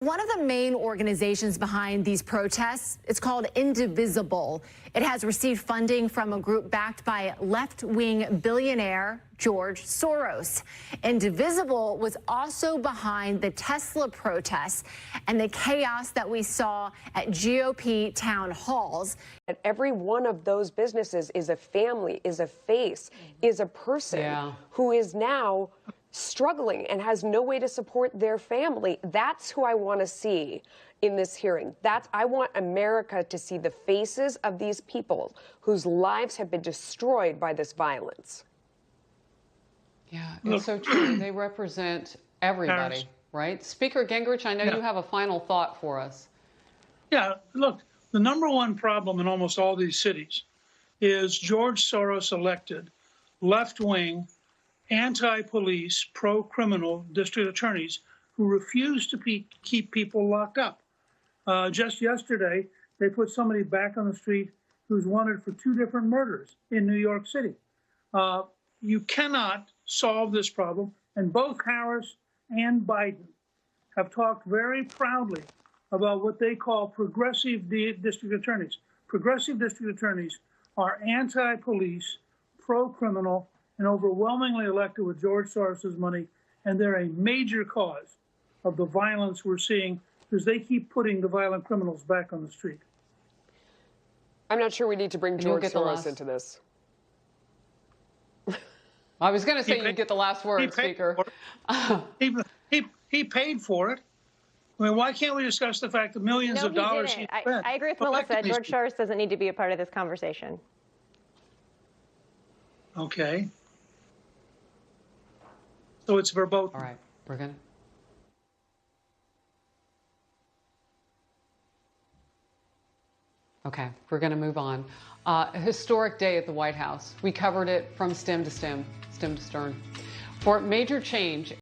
One of the main organizations behind these protests, it's called Indivisible. It has received funding from a group backed by left-wing billionaire George Soros. Indivisible was also behind the Tesla protests and the chaos that we saw at GOP town halls. And every one of those businesses is a family, is a face, is a person who is now struggling and has no way to support their family. That's who I want to see in this hearing. I want America to see the faces of these people whose lives have been destroyed by this violence. Yeah, it's so true. They represent everybody, right? Speaker Gingrich, I know you have a final thought for us. Yeah, look, the number one problem in almost all these cities is George Soros elected left-wing, anti-police, pro-criminal district attorneys who refuse to keep people locked up. Just yesterday, they put somebody back on the street who's wanted for 2 different murders in New York City. You cannot solve this problem, and both Harris and Biden have talked very proudly about what they call progressive district attorneys. Progressive district attorneys are anti-police, pro-criminal, and overwhelmingly elected with George Soros' money, and they're a major cause of the violence we're seeing because they keep putting the violent criminals back on the street. I'm not sure we need to bring George Soros into this. I was going to say you get the last word, Speaker. He paid for it. I mean, why can't we discuss the fact that millions of dollars he spent? I agree with Melissa. George Soros doesn't need to be a part of this conversation. Okay. So it's verboten. All right, we're going to. Okay, we're going to move on. A historic day at the White House. We covered it from stem to stern. For major change